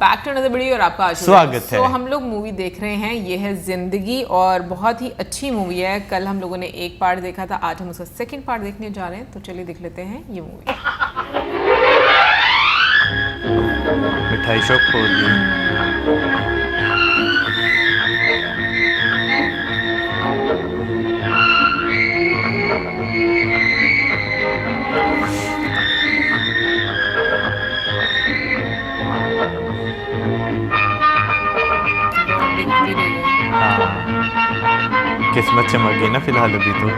Back to another video और आपका स्वागत है। तो हम लोग मूवी देख रहे हैं, ये है जिंदगी और बहुत ही अच्छी मूवी है। कल हम लोगों ने एक पार्ट देखा था, आज हम उसका सेकंड पार्ट देखने जा रहे हैं, तो चलिए देख लेते हैं ये मूवी। मिठाई शॉप खोल दी। किस्मत चमक गई ना फिलहाल अभी तो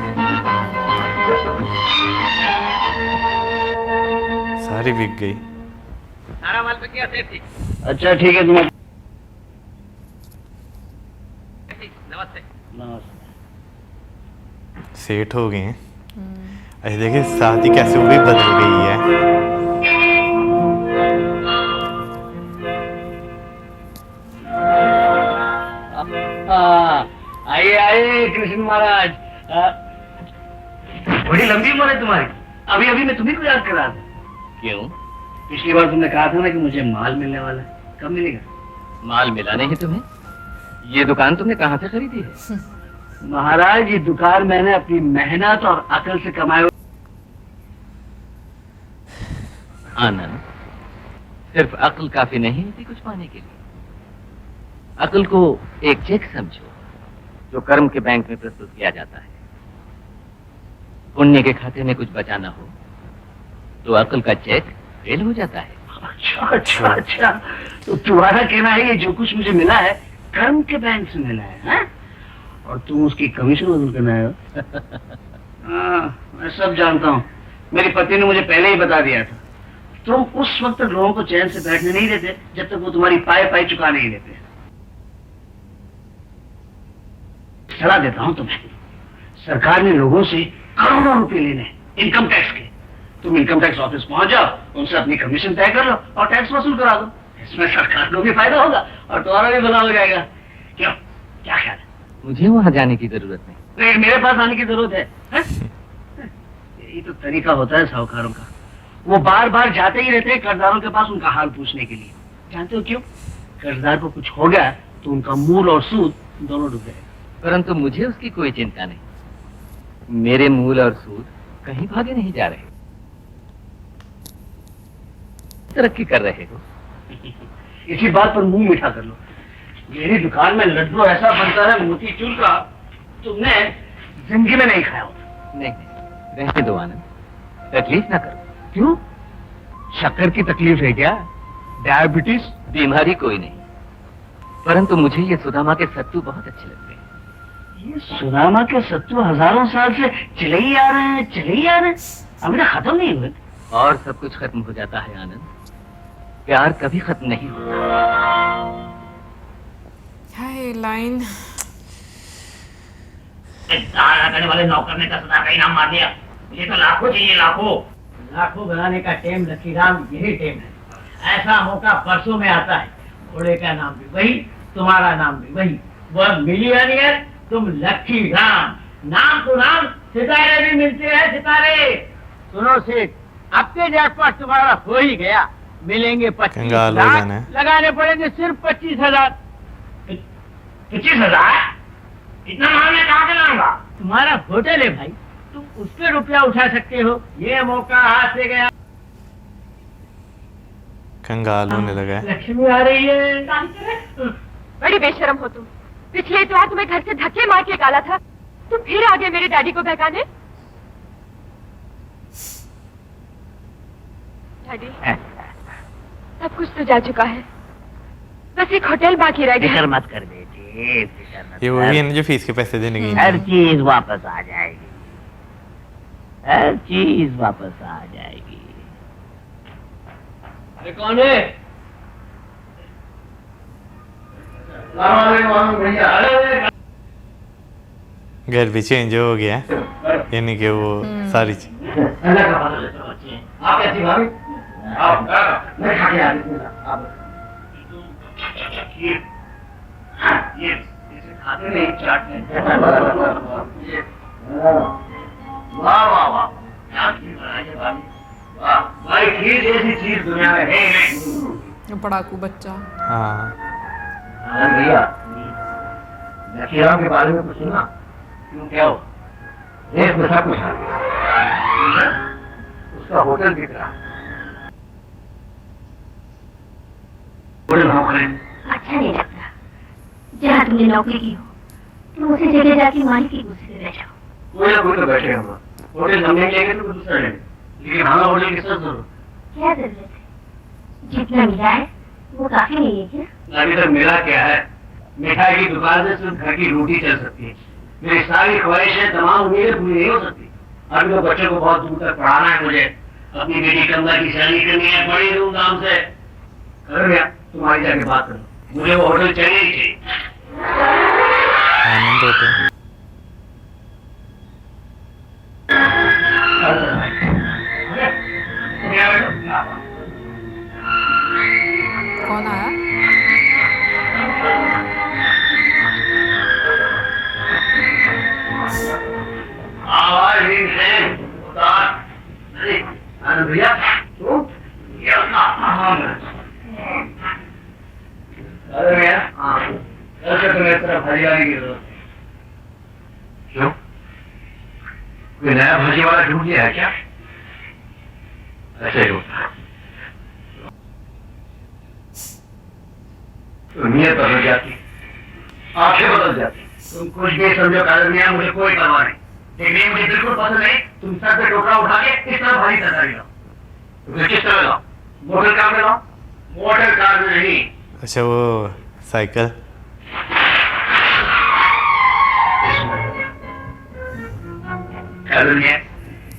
सारी बिक गई। सारा माल बिक गया सेठ जी। अच्छा ठीक है तुम नमस्ते। नमस्ते। सेठ हो गए हैं। ऐसे देखिए शादी कैसे वो भी बदल गई है। आइए आइए कृष्ण महाराज। बड़ी लंबी उम्र है तुम्हारी। अभी अभी मैं तुम्हें को याद कर रहा था। क्यों? पिछली बार तुमने कहा था ना कि मुझे माल मिलने वाला है। कब मिलेगा? माल मिला नहीं तुम्हें? ये दुकान तुमने कहाँ से खरीदी है? महाराज ये दुकान मैंने अपनी मेहनत और अकल से कमाए। आनंद, सिर्फ अकल काफी नहीं होती कुछ पाने के लिए। अकल को एक चेक समझो जो कर्म के बैंक में प्रस्तुत किया जाता है। पुण्य के खाते में कुछ बचाना हो तो अकल का चेक फेल हो जाता है। अच्छा अच्छा अच्छा, तो तुम्हारा कहना है ये जो कुछ मुझे मिला है कर्म के बैंक से मिला है, और तुम उसकी कमीशन वसूल करना है। मैं सब जानता हूँ, मेरी पत्नी ने मुझे पहले ही बता दिया था। तुम उस वक्त तक लोगों को चैन से बैठने नहीं देते जब तक वो तुम्हारी पाए चुका नहीं देते। सलाह देता हूं तुम्हें, सरकार ने लोगों से करोड़ों रुपए लेने इनकम टैक्स के। तुम इनकम टैक्स ऑफिस पहुंच जाओ, उनसे अपनी कमीशन तय कर लो और टैक्स वसूल करा दो। इसमें सरकार को भी फायदा होगा और तुम्हारा भी भला हो जाएगा। क्यों, क्या ख्याल है? मुझे वहां जाने की जरूरत नहीं, मेरे पास आने की जरूरत है? यही तो तरीका होता है साहूकारों का। वो बार बार जाते ही रहते हैं कर्जदारों के पास उनका हाल पूछने के लिए। जानते हो क्यों? कर्जदार को कुछ हो गया तो उनका मूल और सूद दोनों डूब गए। परंतु मुझे उसकी कोई चिंता नहीं। मेरे मूल और सूद कहीं भागे नहीं जा रहे, तरक्की कर रहे हो। इसी बात पर मुंह मीठा कर लो। मेरी दुकान में लड्डू ऐसा बनता है मोतीचूर का, तुमने जिंदगी में नहीं खाया होता। नहीं, रहने दो आनंद, तकलीफ ना करो। क्यों? शक्कर की तकलीफ है क्या? डायबिटीज? बीमारी कोई नहीं, परंतु मुझे ये सुदामा के सत्तू बहुत अच्छे लगते हैं। ये सुदामा के सत्तू हजारों साल से चले ही आ रहे हैं, अभी तक खत्म नहीं हुए। और सब कुछ खत्म हो जाता है आनंद, प्यार कभी खत्म नहीं होता। हाय लाइन करने वाले नौकर ने 10,000 का इनाम मार दिया। मुझे तो लाखों चाहिए, लाखों बनाने का टेम लकीराम यही टेम है। ऐसा मौका परसों में आता है। घोड़े का नाम भी वही, तुम्हारा नाम भी वही। वह मिलियनियर, तुम लक्की राम। नाम तो नाम, सितारे भी मिलते हैं सितारे। सुनो सेठ, अब के जैकपॉट तुम्हारा हो ही गया। मिलेंगे 25 लाख, लगाने पड़ेंगे सिर्फ 25,000। 25,000? इतना महंगा मैं कहाँ से लाऊंगा? तुम्हारा होटल है भाई, तुम उस पे रुपया उठा सकते हो। ये मौका हाथ से गया। कंगाल होने लगा है। लक्ष्मी आ रही है। बड़ी बेशरम हो तुम। पिछले इतवार तुम्हें घर से धक्के मार के निकाला था, तुम फिर आ गए मेरे डैडी को बहकाने। डैडी, सब कुछ तो जा चुका है, बस एक होटल बाकी रह गया। फिक्र मत कर बेटी, फिक्र मत ये वो भी है ना जो फीस के पैसे देने की। हर चीज वापस आ जाएगी, हर चीज वापस आ जाएगी। अरे कौन है? घर भी चेंज हो गया, यानी कि वो सारी चीज। आप कैसी भाभी? मैं खा के आ रही हूँ। ये खाते नहीं, चाटने। वाह वाह वाह, क्या खीर बनाई है भाभी। वाह, भाई खीर जैसी चीज दुनिया में है नहीं। पढ़ाकू बच्चा। हाँ भैया जखीराम के बारे में कुछ सुना? क्यों, क्या हो? देश में सब कुछ आ गया, उसका होटल बिक रहा, होटल नौकरी अच्छा नहीं लगता। जहाँ तुमने नौकरी की हो तुम उसी जगह जाके मालिक की कुर्सी पे बैठो। कोई ना कोई तो बैठे हम, होटल हम नहीं लेंगे तो दूसरा लेंगे, लेकिन हमारा होटल किसका जरूरत? क्या जरूरत है? जितना मिला है वो काफी नहीं है क्या? अभी तक मिला क्या है? मिठाई की दुकान से सिर्फ घर की रोटी चल सकती है। मेरी सारी ख्वाहिशें, तमाम उम्मीदें पूरी नहीं हो सकती। अभी तो बच्चों को बहुत दूर तक पढ़ाना है मुझे, अपनी बेटी कमला की शादी करनी है बड़ी धूमधाम से। कर गया, तुम्हारी जाके बात करो, मुझे वो होटल चाहिए ही चाहिए। आनंद होते कौन आया? आवाज ही है उतार। अरे आनंद भैया तुम? अरे भैया हाँ, कल से तुम्हें इस तरफ हरियाली की जरूरत है। क्यों, कोई नया भजी वाला ढूंढ लिया है क्या? ऐसे ही होता है, नीयत बदल जाती, आंखें बदल जाती। तुम कुछ भी समझो कादर मियां, मुझे कोई परवाह नहीं, लेकिन ये मुझे बिल्कुल पसंद नहीं। तुम सर पे टोकरा उठा के इस तरह भारी सरदारी लाओ। तुम्हें किस तरह लाओ? मोटर कार में लाओ? मोटर कार में नहीं। अच्छा वो साइकिल। कादर मियां,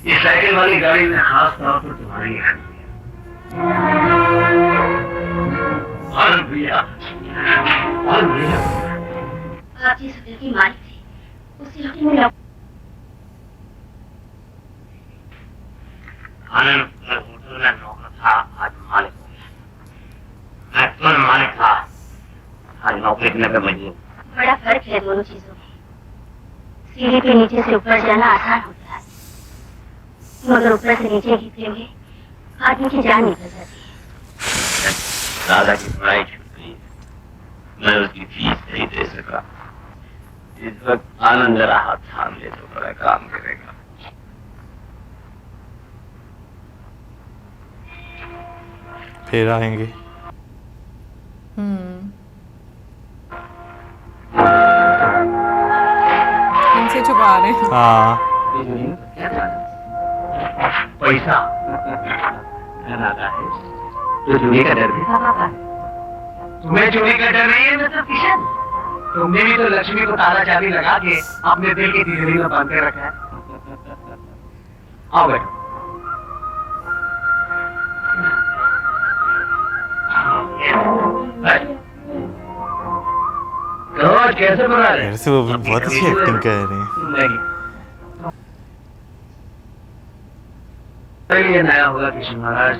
ये साइकिल वाली गाड़ी में खास तौर पर तुम्हारे लिए खरीदी है। आनंद भैया, आनंद भैया, आप जिस होटल की मालिक थे उसी होटल में नौकरी। आनंद होटल में नौकर था, आज मालिक हो गया। मैं तुम मालिक था, आज नौकरी करने पे मजबूर। बड़ा फर्क है दोनों चीजों में। सीढ़ी के नीचे से ऊपर जाना आसान होता है, मगर ऊपर से नीचे गिरते हुए आदमी की जान निकल जाती है। दादा की पढ़ाई छूट गई, मैं उसकी फीस नहीं दे सका। इस वक्त आनंद जरा हाथ थाम ले तो बड़ा काम करेगा। फिर आएंगे। इनसे छुपा रहे हैं। हाँ पैसा आता है तो चोरी का डर भी खाता है। तुम्हें चोरी का डर नहीं है मिस्टर किशन? तुमने भी तो लक्ष्मी को ताला चाबी लगा के अपने दिल की तिजोरी में बांध के रखा है। आओ बैठो। तो आज कैसे बना रहे? वैसे वो बहुत अच्छी एक्टिंग कर रहे हैं। नहीं, मेरे लिए नया होगा किशन महाराज,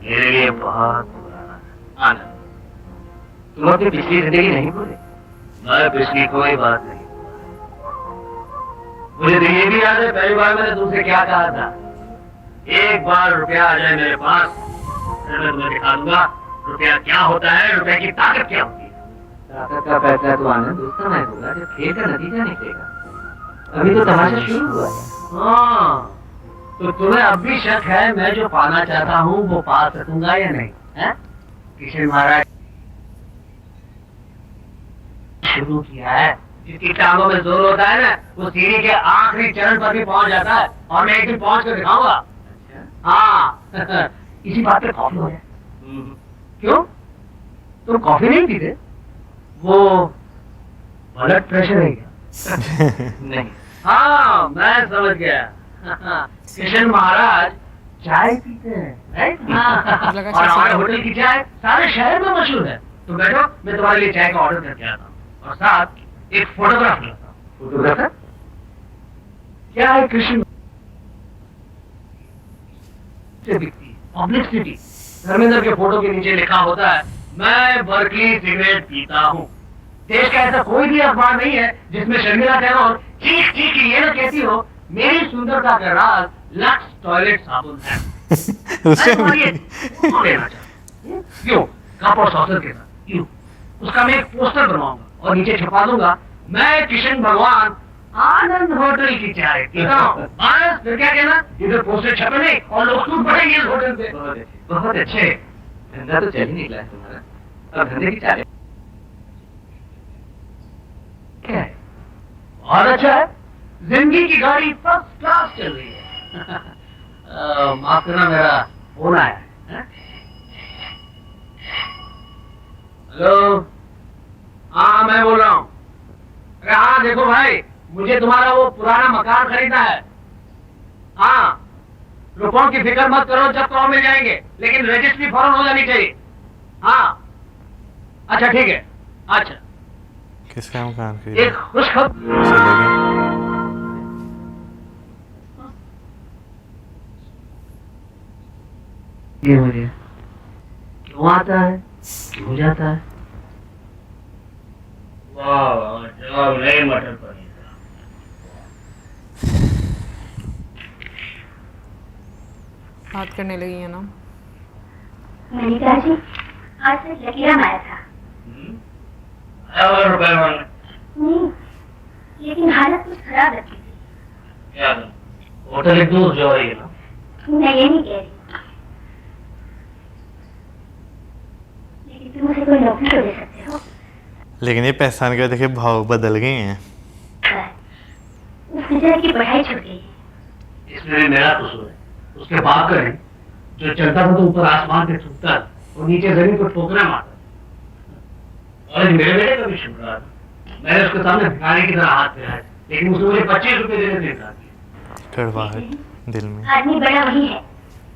मेरे लिए बहुत पुराना। आनंद, तुम अपनी पिछली जिंदगी नहीं भूले? मैं पिछली कोई बात नहीं। मुझे तो ये भी याद है पहली बार मैंने तुमसे क्या कहा था, एक बार रुपया आ जाए मेरे पास फिर मैं तुम्हें दिखा दूंगा रुपया क्या होता है, रुपये की ताकत क्या होती है। ताकत का पैसा तो आनंद उस समय होगा जब खेल का नतीजा निकलेगा। अभी तो तमाशा शुरू हुआ है। हाँ, तो तुम्हें अब भी शक है मैं जो पाना चाहता हूँ वो पा सकूंगा या नहीं? है किशन महाराज शुरू किया है, जिसकी टांगों में जोर होता है ना वो सीढ़ी के आखिरी चरण पर भी पहुंच जाता है, और मैं एक दिन पहुंच कर दिखाऊंगा। हाँ इसी बात पे कॉफी हो जाए। क्यों, तुम कॉफी नहीं पीते? वो ब्लड प्रेशर है क्या? नहीं, हाँ मैं समझ गया। किशन महाराज चाय पीते हैं, राइट? और हमारे होटल की चाय सारे शहर में मशहूर है। तुम बैठो, मैं तुम्हारे लिए चाय का ऑर्डर करके आता हूँ और साथ एक फोटोग्राफ लेता हूँ। फोटोग्राफर क्या है कृष्ण? पब्लिसिटी। धर्मेंद्र के फोटो के नीचे लिखा होता है मैं बर्कली सिगरेट पीता हूँ। देश का ऐसा कोई भी अखबार नहीं है जिसमें शर्मिला टैगोर चीख चीख के ये ना कहती हो मेरी सुंदरता का राज लक्स टॉयलेट साबुन है। उसमें मैं तुम्हारी लेना चाहता हूँ। क्यों? कप और सॉसर के साथ यूं। उसका मैं एक पोस्टर बनवाऊंगा और नीचे छपा दूंगा, मैं किशन भगवान आनंद होटल की चाय पीता हूँ। बस फिर क्या कहना, इधर पोस्टर छपे नहीं और लोग टूट पड़ेंगे इस होटल पे। बहुत अच्छे। धंधा तो चल ही निकला है तुम्हारा, अब धंधे की चाय क्या है? बहुत अच्छा है, जिंदगी की गाड़ी फर्स्ट क्लास चल रही है। माफ करना, मेरा फोन आया है। हेलो, हाँ मैं बोल रहा हूँ। अरे हाँ देखो भाई, मुझे तुम्हारा वो पुराना मकान खरीदना है। हाँ, रुपयों की फिक्र मत करो, जब कहो मिल जाएंगे, लेकिन रजिस्ट्री फौरन हो जानी चाहिए। हाँ अच्छा ठीक है। अच्छा, किसका मकान एक खरीदा? खुशखबरी। चले गए। ये मुझे क्यों आता है, क्यों जाता है? वाह, जवाब नहीं मटर पनीर। बात करने लगी है ना। मल्लिका जी, आज तक लकीराम आया था। रुपए मांगे? नहीं, लेकिन हालत कुछ खराब लगती थी। क्या होटल एक दूर जो है ना? मैं ये नहीं कह रही, लेकिन तुम उसे कोई नौकरी तो दे सकते हो। लेकिन ये पहचान के देखे भाव बदल गए हैं। उस विजय की पढ़ाई छूट गई है। इसमें भी मेरा कसूर है, उसके बाप का नहीं। जो चलता था तो ऊपर आसमान पे थूकता और नीचे जमीन को ठोकना मारता। और मेरे बेटे का भी शुक्र रहा था, मैंने उसके सामने भिखारी की तरह हाथ फैलाया, लेकिन उसने मुझे 25 रुपए देने से इनकार किया। कड़वाहट दिल में। आदमी बड़ा वही है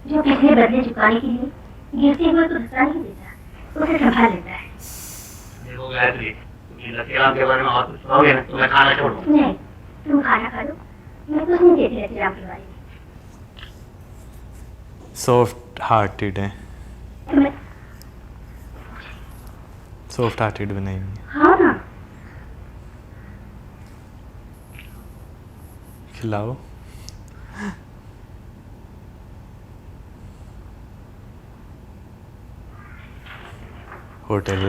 जो पिछले बदले चुकाने के लिए गिरते हुए को धक्का नहीं देता, उसे संभाल लेता है। देखो गायत्री, तुम लकीराम के बारे में और कुछ सुनाओगे ना तो मैं खाना छोड़ दूंगा। नहीं, तुम खाना खा लो, मैं कुछ नहीं देती लकीराम के बारे में। सॉफ्ट हार्टेड है, तुम्हें सॉफ्ट हार्टेड बनाएंगे। हाँ ना, खिलाओ। होटल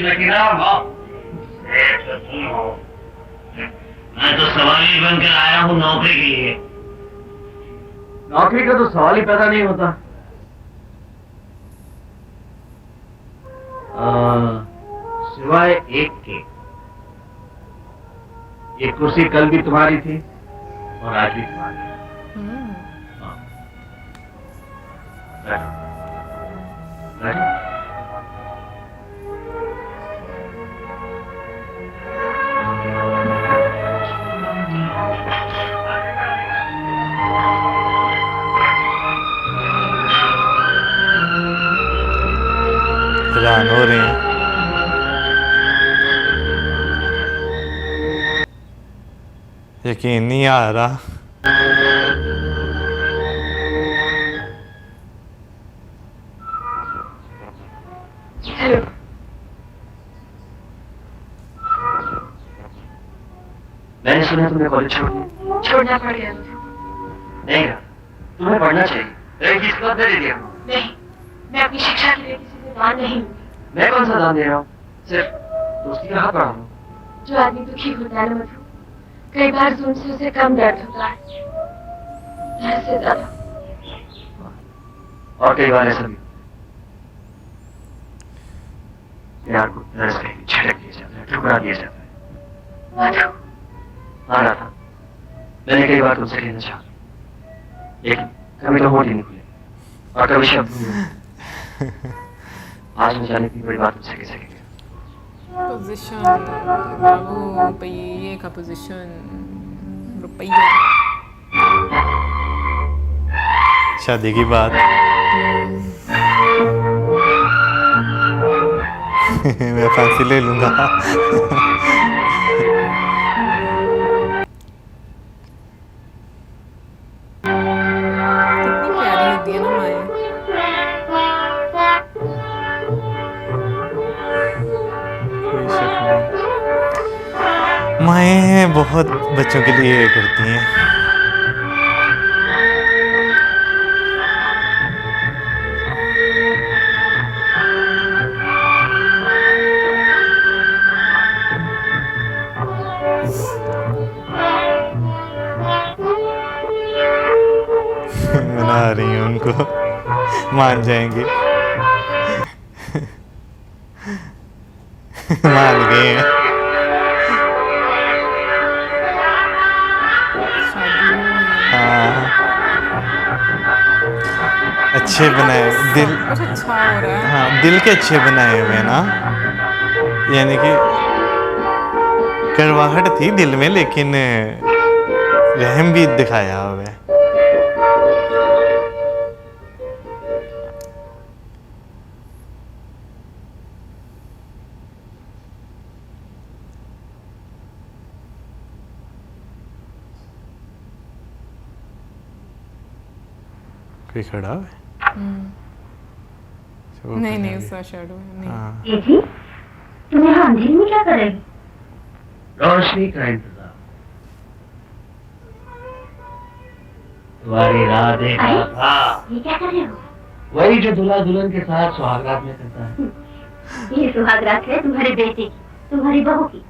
लकीराम, मैं तो सवारी बनकर आया हूँ नौकरी के लिए। नौकरी का तो सवाल ही पैदा नहीं होता। सिवाय एक के, ये कुर्सी कल भी तुम्हारी थी और आज भी तुम्हारी है। हाँ। बैठो, बैठो। हैरान हो रहे हैं। यकीन नहीं आ रहा। मैंने सुना तुमने कॉलेज छोड़ दिया। छोड़ना पड़ गया मुझे। नहीं रहा, तुम्हें पढ़ना चाहिए। एक इसको दे दिया। नहीं, मैं अपनी शिक्षा के लिए किसी से दान नहीं लूंगी। मैं कौन सा दान दे रहा हूँ, सिर्फ दोस्ती का हक रहा हूँ। जो आदमी दुखी होता है ना मधु, कई बार जुल्म से उसे कम दर्द होता है, दर्द से ज्यादा। और कई बार ऐसा भी प्यार को दर्द से झटक दिया जाता है, ठुकरा दिया जाता है। मधु, आ रहा था, मैंने कई बार तुमसे कहना चाहा, लेकिन कभी तो होठ ही नहीं खुले और कभी शब्द नहीं। आज न जाने की बड़ी बात तुमसे कैसे कही। पोजीशन बाबू, रुपये का पोजीशन, रुपया। शादी की बात। मैं फांसी ले लूंगा। कितनी प्यारी होती है ना माया। कोई शक नहीं। माएँ बहुत बच्चों के लिए करती हैं। मना रही हूँ उनको, मान जाएंगे। मान गए हैं। शादी हुई है। हाँ, अच्छे बनाए दिल। कुछ अच्छा हो रहा है। हाँ, दिल के अच्छे बनाए हुए हैं ना, यानी कि कड़वाहट थी दिल में, लेकिन रहम भी दिखाया हुआ है। कोई खड़ा है? वो नहीं खड़ा नहीं, है। उसका शेडो है नहीं। हाँ, ये जी तुम यहाँ अंधेरे में क्या कर रहे हो? रोशनी का इंतजार। तुम्हारी राह देख रहा था। ये क्या कर रहे हो? वही जो दूल्हा दुल्हन के साथ सुहागरात में करता है। ये सुहागरात है तुम्हारे बेटे की, तुम्हारी बहू की,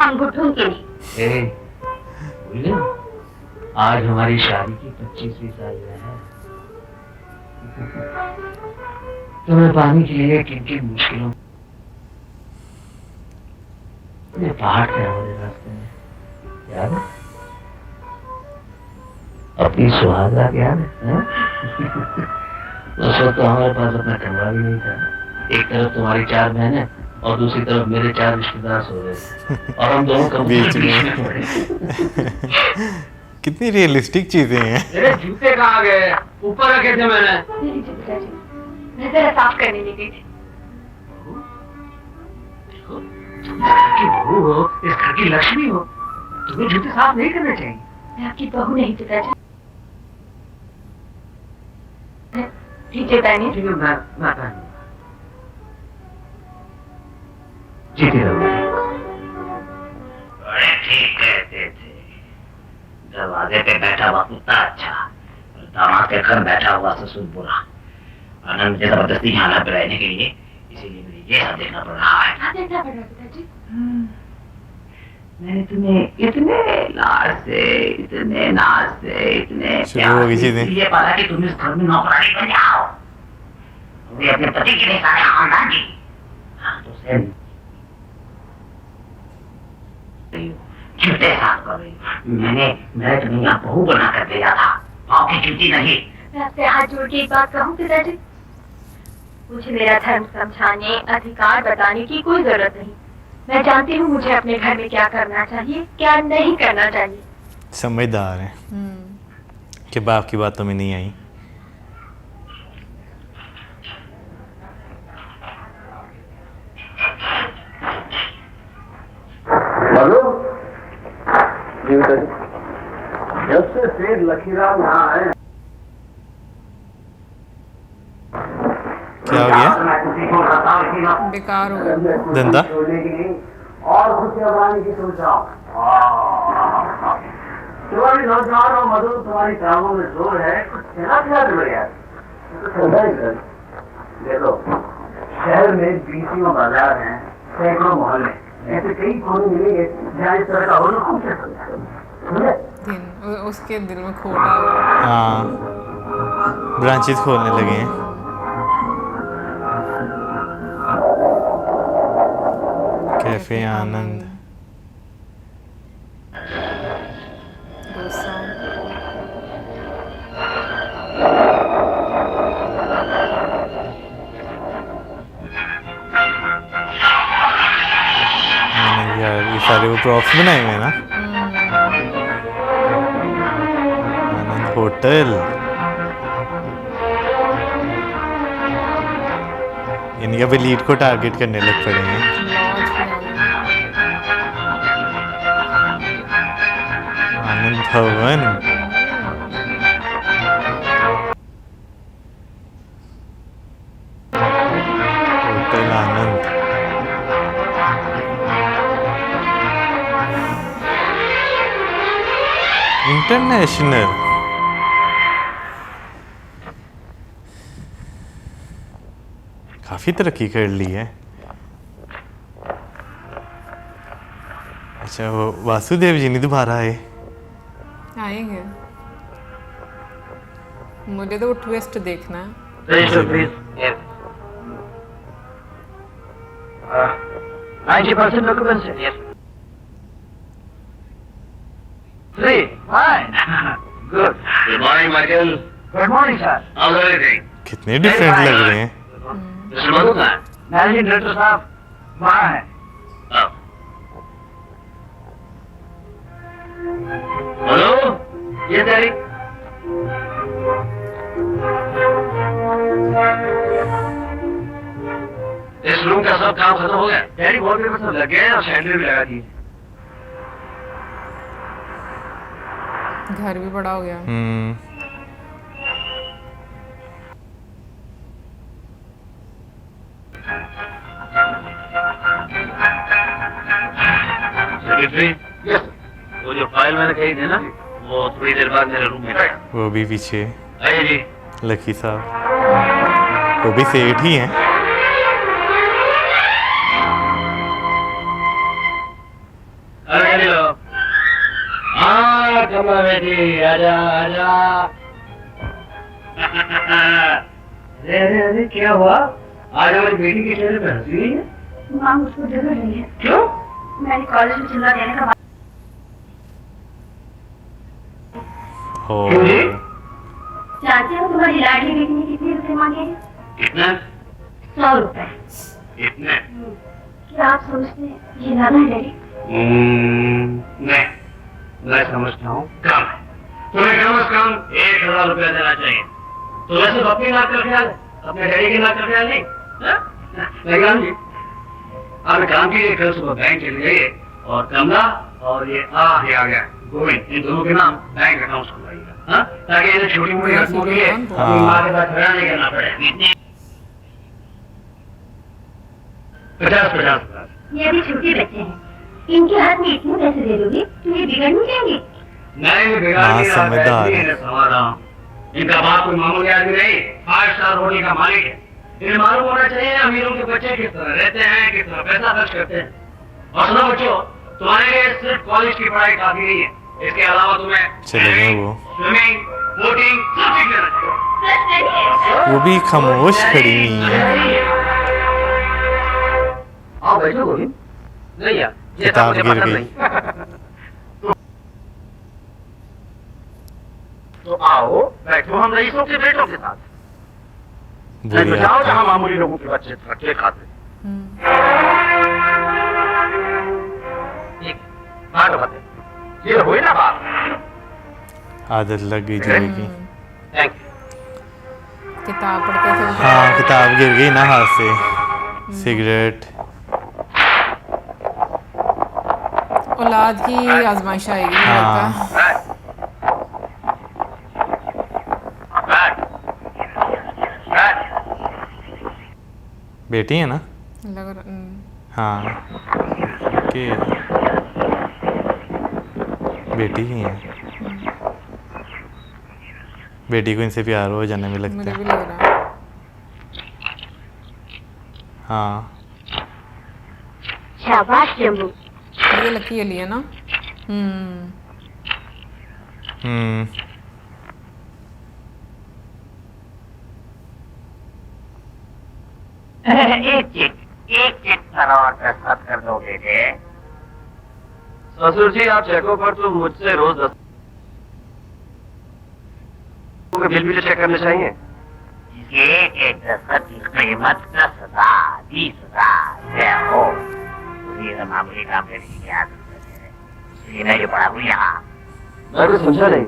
हम बुढ़ों के नहीं। ए, भूल गए? आज हमारी शादी की 25वीं सालगिरह है। तुम्हें पाने के लिए किन किन मुश्किलों ये पहाड़ थे हमारे रास्ते में, याद है? अपनी सुहागरात याद है? उस वक्त तो हमारे पास अपना कमरा भी नहीं था। एक तरफ तुम्हारी 4 बहनें और दूसरी तरफ मेरे 4 रिश्तेदार सो रहे थे, और हम दोनों कमरे बीच में। पड़े। कितनी रियलिस्टिक चीजें हैं। मेरे जूते कहाँ गए? ऊपर रखे थे मैंने। मेरी जी पिताजी, मैं जरा साफ करने लगी थी। देखो, तुम इस घर की बहू हो, इस घर की लक्ष्मी हो, तुम्हें जूते साफ नहीं करने चाहिए। मैं आपकी बहू नहीं पिताजी। ठीक है पहनिए। ठीक है, मैं पहनूंगा। जीती रहो। बड़े ठीक कहते थे, दरवाजे पे बैठा हुआ कुत्ता अच्छा और दामाद के घर बैठा हुआ ससुर बुरा। आनंद मुझे जबरदस्ती यहाँ ला पे रहने के लिए, इसीलिए मुझे ये सब देखना पड़ रहा है। क्या देखना पड़ रहा है पिताजी? मैंने तुम्हें इतने लाड से, इतने नाज से, इतने शुरू हो गई चीजें। ये पाला कि तुम इस घर में नौकरानी बन जाओ। वे अपने पति के लिए सारे खानदान की तो से जूते साफ कर रही हूँ। मैंने तुम्हें यहाँ बहू बना कर भेजा था, पाँव की जूती नहीं। मैं आपसे हाथ जोड़ के एक बात कहूँ पिताजी, मुझे मेरा धर्म समझाने, अधिकार बताने की कोई जरूरत नहीं। मैं जानती हूँ मुझे अपने घर में क्या करना चाहिए, क्या नहीं करना चाहिए। समझदार हैं कि बाप की बातों में नहीं आई। हेलो, जब से सेठ लखीराम यहाँ आए, क्या हो गया? बेकार हो गया। धंधा? और खुशियां बनाने की सोचाओ। तुम्हारी नौजवान और मधुर, तुम्हारी टांगों में जोर है, कुछ खिला दो यार। देखो, शहर में 20 बाजार हैं, सैकड़ों मोहल्ले, ऐसे कई कोने मिलेंगे जहाँ इस तरह का होना खूब से उसके दिल में खोटा हुआ। हाँ, ब्रांचेस खोलने लगे हैं। कैफे आनंद। डोसा। आनंद यार, ये सारे वो प्रॉप्स बनाए हुए हैं ना। आनंद होटल। यानी अब लीड को टारगेट करने लग पड़े हैं। आनंद भवन। होटल आनंद। इंटरनेशनल। काफी तरक्की कर ली है। अच्छा वो वासुदेव जी नहीं दोबारा आए? आएंगे। मुझे तो वो ट्विस्ट देखना है। Register, please. Yes. 90% occupancy. Yes. 3. Fine. Good. Good morning, Michael. Good morning, sir. How's everything? कितने डिफरेंट लग रहे हैं। Mr. Madhu sir. Managing Director साहब वहाँ हैं। हेलो, ये तेरी इस रूम का सब काम खत्म हो गया। डैडी वॉलपेपर सब लग गए और सैनिटरी भी लगा दी। घर भी बड़ा हो गया। सेक्रेटरी, यस, वो जो फाइल मैंने कही थी ना, वो थोड़ी देर बाद मेरे रूम में आएगा। वो भी पीछे आइए जी। लकी साहब, वो भी सेठ ही हैं। अरे लो, हाँ कमला बेटी, आजा आजा। अरे क्या हुआ? आज हमारी बेटी के चेहरे पे हंसी नहीं है? माँ मुझको जरूर नहीं है। क्यों? मैंने कॉलेज में चिल्ला देने का ओ क्यों जी? जानते हो तुम्हारी लाडली बेटी ने कितने रुपए मांगे हैं? कितना? 100 रुपए। कितने? क्या आप समझते हैं ये ज्यादा है डैडी? नहीं, मैं समझता हूँ कम है। तुम्हें कम से कम 1000 रुपया देना चाहिए। तो वैसे अपनी नाक का ख्याल है, अपने डैडी की नाक का ख्याल नहीं। लेकिन जी आप काम कीजिए, कल सुबह बैंक चले जाइए और कमला और ये आ गया गोविंद, इन दोनों के नाम बैंक अकाउंट खुलवाइएगा, हाँ? ताकि इन्हें छोटी मोटी रकमों के लिए अपनी माँ के साथ झगड़ा नहीं करना पड़े। 50-50। ये अभी छोटे बच्चे हैं, इनके हाथ में इतने पैसे दे दोगे तो ये बिगड़ नहीं जाएंगे? नहीं बिगाड़ हाँ, नहीं रहा, समझदार है। इन्हें संभाल रहा हूँ। इनका बाप कोई मामूली आदमी नहीं, 5 स्टार होटल का मालिक है। इन्हें मालूम होना चाहिए अमीरों के बच्चे किस तरह रहते हैं, किस तरह पैसा खर्च करते हैं। और सुनो बच्चों, तुम्हारे लिए सिर्फ कॉलेज की पढ़ाई काफी नहीं है, इसके अलावा तुम्हें चले गए वो। स्विमिंग, बोटिंग सब सीख लेना चाहिए। वो भी खामोश खड़ी हुई है। आओ बैठो गोविंद। नहीं यार, ये सब किताब मुझे गिर पसंद गई। नहीं। तो आओ बैठो हम रईसों के बेटों के साथ। बुरी जाओ आदत। जहाँ मामूली लोगों के बच्चे धक्के खाते। एक बात बताए, ये हुई ना बात। आदत लग गई जुए की। Thank you. किताब पढ़ते थे। हाँ किताब गिर गई ना हाथ से। सिगरेट। औलाद की आजमाइश आएगी मुझे हाँ। लगता है। बेटी है ना? लग रहा हाँ कि बेटी ही है। बेटी को इनसे प्यार हो जाने में लगता मुझे है। भी लग रहा है। हाँ शाबाश जम्बू। ये लकी अली है ना? एक चेक पर और दस्तखत कर दो बेटे। ससुर जी आप चेकों पर तो मुझसे रोज बिल भी तो चेक करने चाहिए। एक दस्तखत की कीमत 10,000 20,000 हो। ये मामूली काम करने की क्या जरूरत है? ये नहीं पड़ा हुई यहाँ। मैं तो समझा नहीं।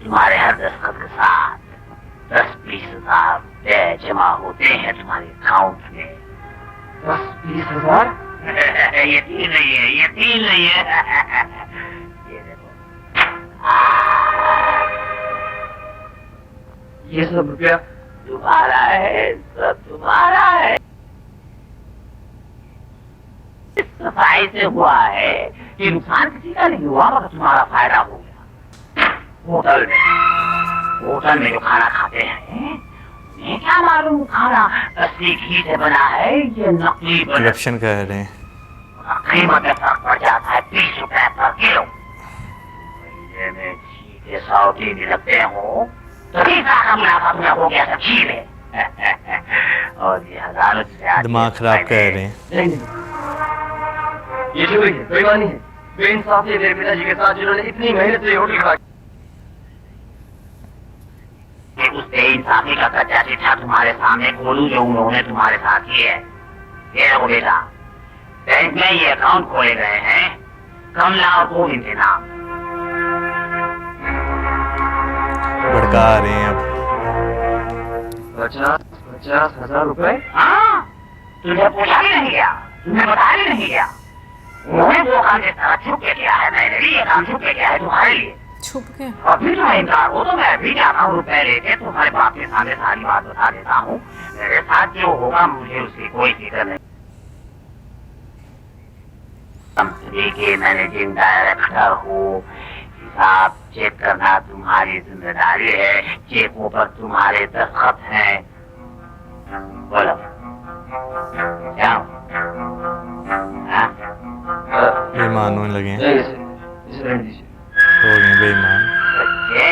तुम्हारे हर दस्तखत के साथ 10-20,000 रुपए जमा होते हैं तुम्हारे अकाउंट में। 10-20,000? यकीन नहीं है, यकीन नहीं है। ये देखो, ये सब रुपया तुम्हारा है, सब तुम्हारा है। सफाई से हुआ है कि नुकसान किसी का नहीं हुआ, मगर तुम्हारा फायदा हो गया। होटल में जो खाना खाते हैं उन्हें क्या मालूम खाना असली घी से बना है ये नकली बना। करप्शन कर रहे हैं। कीमत में फर्क पड़ जाता है 20 रुपए पर किलो। महीने में घी के 100 दिन लगते हो तो कितना का मुनाफा पूरा हो गया सब घी में। और ये हजारों से दिमाग खराब कर रहे हैं। ये चोरी है, बेईमानी है, बेइंसाफी है मेरे पिताजी के साथ जिन्होंने इतनी मेहनत से होटल खड़ा। उस बेइंसाफी का सच्चा चिट्ठा तुम्हारे सामने खोलूं जो उन्होंने तुम्हारे साथ किया है। ये रखो बेटा, बैंक में ये अकाउंट खोले गए हैं कमला और गोविंद के नाम। भड़का रहे हैं अब। 50,000 रुपए? हाँ, तुझे पूछा भी नहीं गया, तुम्हें बताया भी नहीं गया। उन्होंने वो काम जिस तरह छुप के किया है, मैंने भी ये काम छुप के किया है तुम्हारे लिए। छुप के? और फिर तुम्हें इनकार हो तो मैं भी जाता हूँ रुपए लेके तुम्हारे बाप के सामने सारी बात बता देता हूँ। मेरे साथ जो होगा मुझे उसकी कोई फिक्र नहीं। कंपनी के मैनेजिंग डायरेक्टर हूँ, हिसाब चेक करना तुम्हारी जिम्मेदारी है। चेकों पर तुम्हारे दस्तखत हैं। बोलो क्या? बेईमान होने लगे हैं। इसे रहने दीजिए। हो गए बेईमान। बच्चे,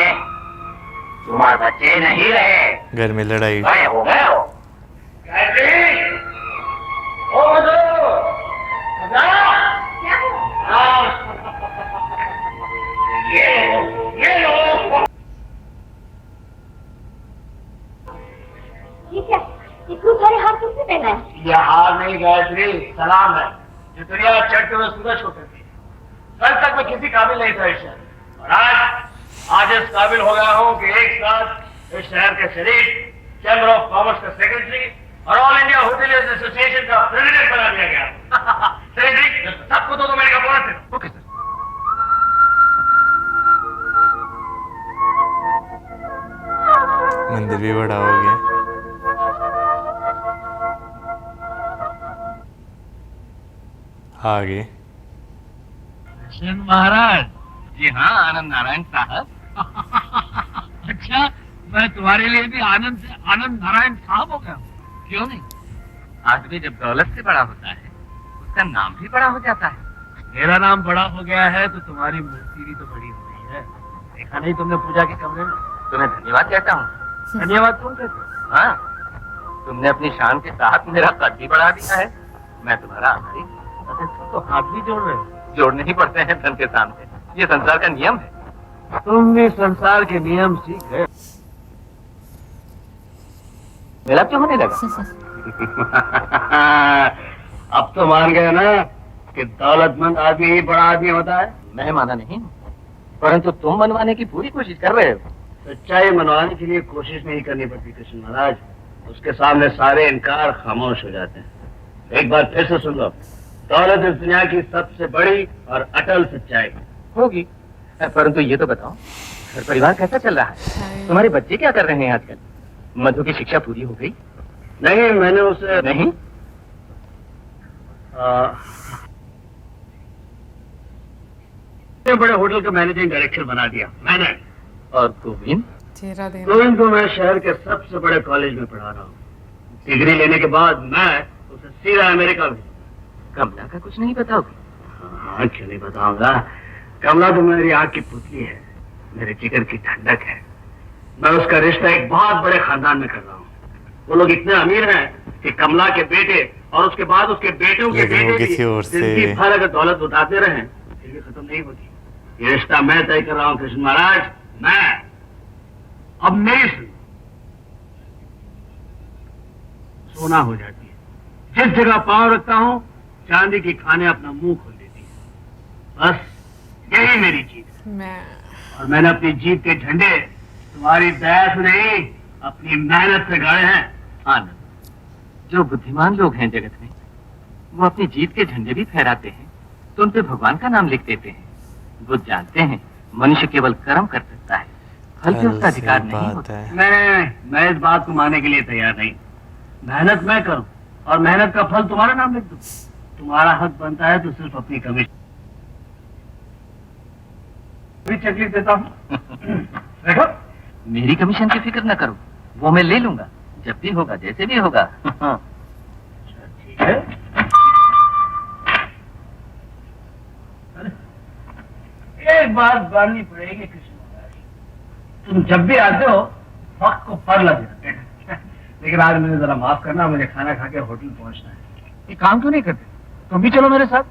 तुम्हारे बच्चे नहीं रहे, घर में लड़ाई। बड़े हो गए हो। ये क्या? इतने सारे हार किसने पहना है? यह हार नहीं गायत्री, सलाम है जो दुनिया चढ़ते हुए सूरज को करती है। कल तक मैं किसी काबिल नहीं था इस शहर, और आज इस काबिल हो गया हूँ कि एक साथ इस शहर के शरीफ, चैम्बर ऑफ कॉमर्स का सेक्रेटरी और ऑल इंडिया होटलियर्स एसोसिएशन का प्रेसिडेंट बना दिया गया। सेक्रेटरी सबको तो मेरे का बोनस है। Okay sir. मंदिर भी बड़ा हो गया। आगे महाराज। जी हाँ, आनंद नारायण साहब। अच्छा, मैं तुम्हारे लिए भी आनंद से आनंद नारायण साहब हो गया। क्यों नहीं? आदमी जब दौलत से बड़ा होता है उसका नाम भी बड़ा हो जाता है। मेरा नाम बड़ा हो गया है तो तुम्हारी मूर्ति भी तो बड़ी हो गई है। देखा नहीं तुमने पूजा के कमरे में? तुम्हें धन्यवाद कहता हूँ। धन्यवाद तुम कहते हो? हाँ, तुमने अपनी शान के साथ मेरा कद भी बढ़ा दिया है। मैं तुम्हारा आभारी हूँ। तो हाथ भी जोड़ रहे हो? जोड़ने ही पड़ते हैं धन के सामने, ये संसार का नियम है। तुम भी संसार के नियम सीख गए। मेरा क्यों होने लगा? अब तो मान गए ना कि दौलतमंद आदमी ही बड़ा आदमी होता है। मैं माना नहीं, परंतु तुम मनवाने की पूरी कोशिश कर रहे हो। सच्चाई मनवाने के लिए कोशिश नहीं करनी पड़ती कृष्ण महाराज, उसके सामने सारे इनकार खामोश हो जाते हैं। एक बार फिर से सुन लो, दौलत इस दुनिया की सबसे बड़ी और अटल सच्चाई होगी। परंतु ये तो बताओ, घर परिवार कैसा चल रहा है? तुम्हारे बच्चे क्या कर रहे हैं आजकल? मधु की शिक्षा पूरी हो गई? नहीं, मैंने उसे नहीं। बड़े होटल का मैनेजिंग डायरेक्टर बना दिया मैंने। और गोविंद? चेहरा देना। गोविंद को मैं शहर के सबसे बड़े कॉलेज में पढ़ा रहा हूँ। डिग्री लेने के बाद मैं उसे सीधा अमेरिका भेजूंगा। कमला का कुछ नहीं बताओगे? हाँ, क्यों नहीं बताऊंगा। कमला तो मेरी आँख की पुतली है, मेरे जिगर की ठंडक है। मैं उसका रिश्ता एक बहुत बड़े खानदान में कर रहा हूँ। वो लोग इतने अमीर हैं कि कमला के बेटे और उसके बाद उसके बेटों के बेटे किसी और से जिंदगी भर अगर दौलत उठाते रहे फिर भी खत्म नहीं होती। ये रिश्ता मैं तय कर रहा हूँ कृष्ण महाराज। मैं अब मेरी सोना हो जाती है। जिस जगह पांव रखता हूँ चांदी की खाने अपना मुंह खोल देती है। बस यही मेरी जीत है। और मैंने अपनी जीत के झंडे तुम्हारी दया से नहीं, अपनी मेहनत से गाड़े हैं। आनंद, जो बुद्धिमान लोग हैं जगत में वो अपनी जीत के झंडे भी फहराते हैं तो उन पे भगवान का नाम लिख देते हैं। वो जानते हैं मनुष्य केवल कर्म कर सकता है, फल पे उसका अधिकार नहीं होता। मैं इस बात को मानने के लिए तैयार नहीं। मेहनत मैं करूं और मेहनत का फल तुम्हारा नाम लिख दूं। तुम्हारा हक बनता है तो सिर्फ अपनी कमीशन। भी तकलीफ देता हूँ। देखो, मेरी कमीशन की फिक्र न करो, वो मैं ले लूंगा जब भी होगा, जैसे भी होगा। ठीक है। अरे, एक बात माननी पड़ेगी कृष्ण महाराज, तुम जब भी आते हो वक्त को पर लग जाते हैं। लेकिन आज मुझे जरा माफ करना, मुझे खाना खा के होटल पहुंचना है। ये काम क्यों नहीं करते? तुम भी चलो मेरे साथ।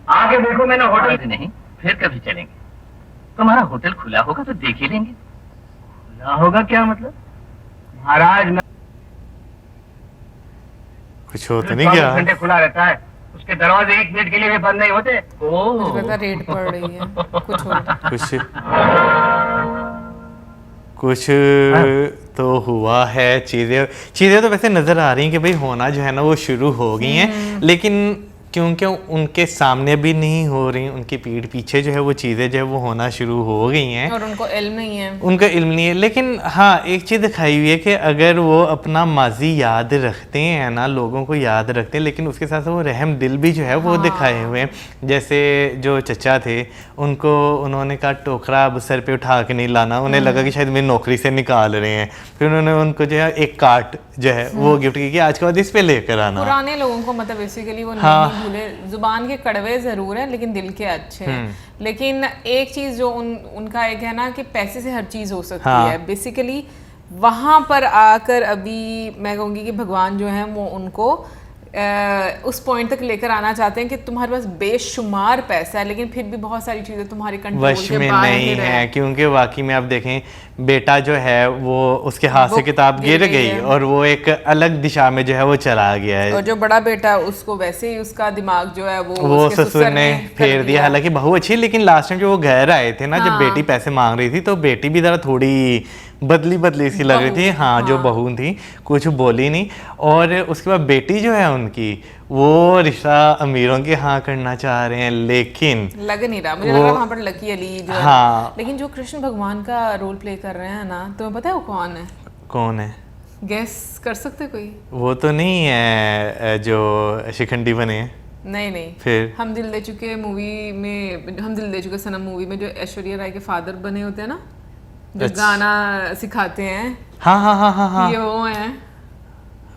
आके देखो, मैंने होटल नहीं, फिर कभी चलेंगे। तुम्हारा होटल खुला होगा तो देख ही लेंगे। खुला होगा क्या मतलब? महाराज, मैं कुछ हो तो नहीं गया? 24 घंटे खुला रहता है, उसके दरवाजे 1 मिनट के लिए भी बंद नहीं होते। मुझे लगता है रेड पड़ रही है, कुछ हो रहा है। कुछ तो हुआ है। चीज़ें तो वैसे नज़र आ रही हैं कि भाई होना जो है ना वो शुरू हो गई हैं, लेकिन क्योंकि उनके सामने भी नहीं हो रही, उनकी पीठ पीछे जो है वो चीज़ें जो है वो होना शुरू हो गई हैं और उनको इल्म नहीं है। उनका इल्म नहीं है। लेकिन हाँ, एक चीज़ दिखाई हुई है कि अगर वो अपना माजी याद रखते हैं ना, लोगों को याद रखते हैं, लेकिन उसके साथ साथ वो रहम दिल भी जो है वो दिखाए हुए हैं। जैसे जो चचा थे, उनको उन्होंने कहा टोकरा अब सर पे उठा के नहीं लाना, उन्हें लगा कि शायद मेरी नौकरी से निकाल रहे हैं। फिर उन्होंने उनको जो है एक कार्ट जो है वो गिफ्ट की कि आज के बाद इस पे लेकर आना। पुराने लोगों को मतलब बेसिकली वो हाँ। नहीं भूले, जुबान के कड़वे जरूर हैं लेकिन दिल के अच्छे हैं। लेकिन एक चीज जो उनका एक है ना कि पैसे से हर चीज हो सकती हाँ। है बेसिकली। वहां पर आकर अभी मैं कहूंगी कि भगवान जो है वो उनको उस पॉइंट तक लेकर आना चाहते हैं कि तुम्हारे पास बेशुमार पैसा है, लेकिन फिर भी बहुत सारी चीजें तुम्हारी कंट्रोल वश के में बाहर नहीं है। है, क्योंकि वाकई में आप देखें बेटा जो है वो उसके हाथ से किताब गिर गई है। और वो एक अलग दिशा में जो है वो चला गया है। और जो बड़ा बेटा उसको वैसे ही उसका दिमाग जो है वो ससुर उसके ने कर फेर दिया। हालांकि बहू अच्छी, लेकिन लास्ट टाइम जो वो घर आए थे ना, जब हाँ। बेटी पैसे मांग रही थी तो बेटी भी जरा थोड़ी बदली सी लग रही थी। हाँ, जो बहू थी कुछ बोली नहीं। और उसके बाद बेटी जो है उनकी, वो रिश्ता अमीरों के यहाँ करना चाह रहे हैं, लेकिन लग नहीं रहा मुझे, लग रहा वहाँ पर लकी अली जो हाँ। है। लेकिन जो कृष्ण भगवान का रोल प्ले कर रहे हैं ना, तुम्हें पता है वो कौन है? कौन है? गेस कर सकते कोई? वो तो नहीं है जो शिखंडी बने हैं? नहीं फिर हम दिल दे चुके मूवी में, हम दिल दे चुके सनम मूवी में जो ऐश्वर्या राय के फादर बने होते हैं ना, जो अच्छा। गाना सिखाते हैं, हाँ ये वो हैं।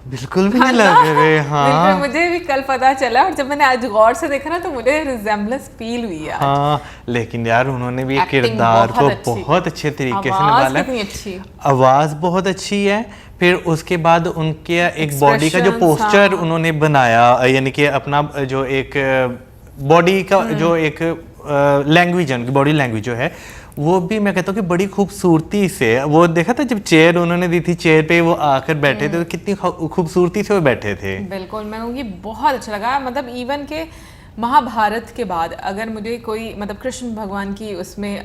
बिल्कुल भी नहीं लग रहे। हाँ बिल्कुल, मुझे भी कल पता चला और जब मैंने आज गौर से देखा ना तो मुझे रिजेम्बलेंस फील हुई यार। हाँ, लेकिन यार उन्होंने भी Acting किरदार को बहुत अच्छी। बहुत अच्छे तरीके से आवाज निभाला कितनी है। अच्छी। आवाज बहुत अच्छी है। फिर उसके बाद उनके एक बॉडी का जो Expressions, पोस्चर हाँ। उन्होंने बनाया, यानी कि अपना जो एक बॉडी का जो एक लैंग्वेज है, उनकी बॉडी लैंग्वेज जो है वो भी मैं कहता हूँ कि बड़ी खूबसूरती से, वो देखा था जब चेयर उन्होंने दी थी, चेयर पे वो आकर बैठे थे तो कितनी खूबसूरती से वो बैठे थे। बिल्कुल, मैं कहूँगी बहुत अच्छा लगा। मतलब इवन के महाभारत के बाद अगर मुझे कोई मतलब कृष्ण भगवान की उसमें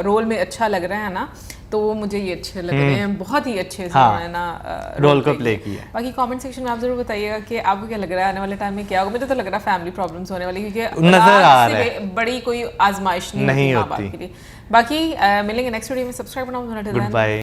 रोल में अच्छा लग रहा है ना, तो वो मुझे ये अच्छे लग रहे हैं। बहुत ही अच्छे से हाँ, उन्होंने ना रोल को प्ले किया। बाकी कमेंट सेक्शन में आप जरूर बताइएगा कि आपको क्या लग रहा है आने वाले टाइम में क्या होगा। मुझे तो लग रहा है फैमिली प्रॉब्लम्स होने वाली, क्योंकि नजर आ औलाद रहा से बड़ी कोई आजमाइश नहीं नहीं होती माँ बाप होती। के लिए। बाकी मिलेंगे नेक्स्ट वीडियो में। सब्सक्राइब बनाओ। Good bye.